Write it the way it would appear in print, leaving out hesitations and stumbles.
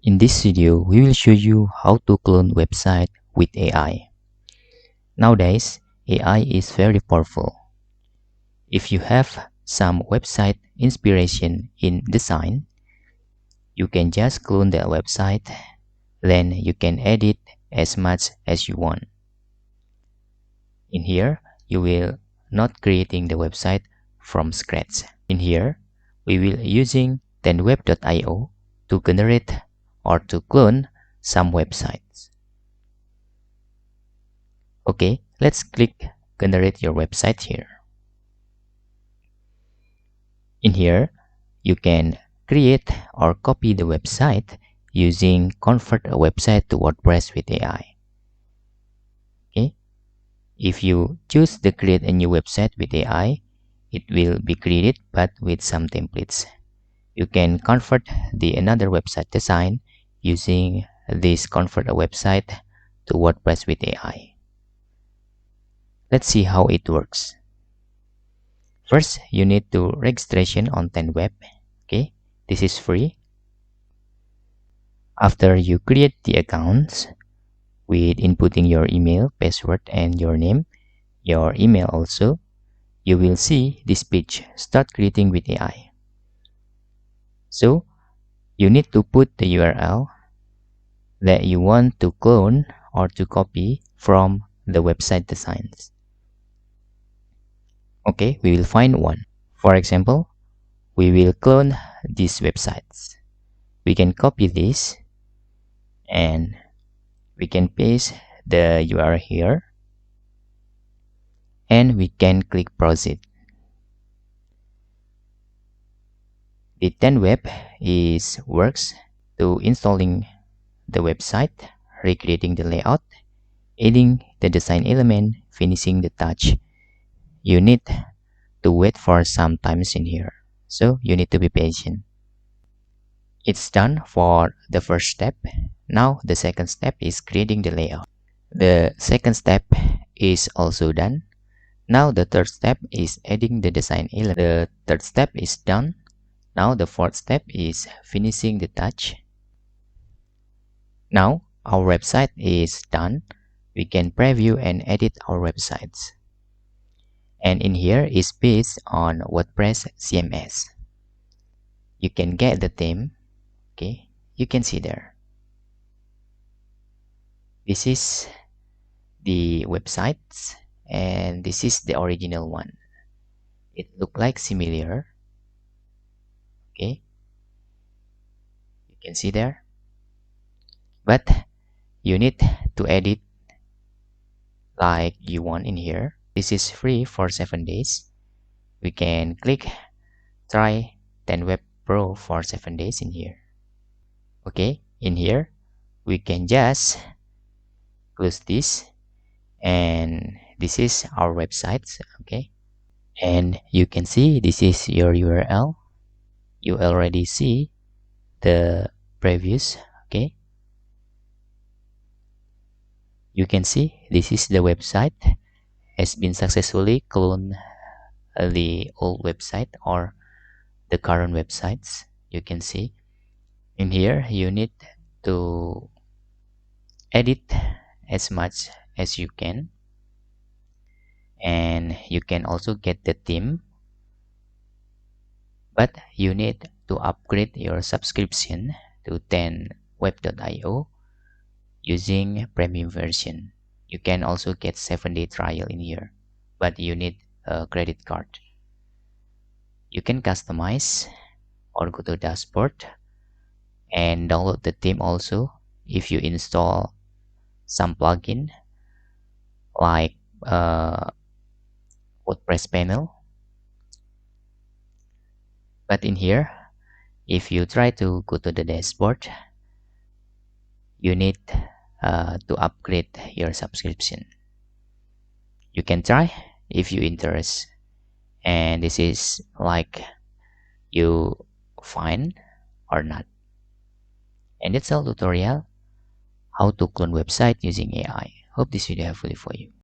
In this video, we will show you how to clone website with AI. Nowadays, AI is very powerful. If you have some website inspiration in design, you can just clone the website, then you can edit as much as you want. In here, you will not creating the website from scratch. In here, we will using tenweb.io to generate or to clone some websites. Okay, let's click generate your website here. In here, you can create or copy the website using convert a website to WordPress with AI. Okay, if you choose to create a new website with AI, it will be created but with some templates. You can convert the another website design using this convert a website to WordPress with AI. Let's see how it works. First, you need to registration on Tenweb. Okay, this is free. After you create the accounts with inputting your email, password, and your name, your email also, you will see this page, start creating with AI. So, you need to put the URL that you want to clone or to copy from the website designs. Okay, we will find one. For example, we will clone these websites. We can copy this and we can paste the URL here and we can click proceed. The Tenweb works to installing the website, recreating the layout, adding the design element, finishing the touch. You need to wait for some times in here, so you need to be patient. It's done for the first step. Now the second step is creating the layout. The second step is also done. Now the third step is adding the design element. The third step is done. Now the fourth step is finishing the touch. Now our website is done. We can preview and edit our websites. And in here is based on WordPress CMS. You can get the theme. Okay, you can see there. This is the websites and this is the original one. It look like similar. Okay, you can see there, but you need to edit like you want in here. This is free for 7 days. We can click try Tenweb Pro for 7 days in here. Okay, in here we can just close this and this is our website. Okay, and you can see this is your URL. You already see the previews. Okay, you can see this is the website has been successfully cloned the old website or the current websites. You can see in here you need to edit as much as you can, and you can also get the theme, but you need to upgrade your subscription to tenweb.io using premium version. You can also get 7-day trial in here, but you need a credit card. You can customize or go to dashboard and download the theme also if you install some plugin like WordPress panel. But in here, if you try to go to the dashboard, you need to upgrade your subscription. You can try if you interest, and this is like you find or not. And that's all tutorial how to clone website using AI. Hope this video helpful for you.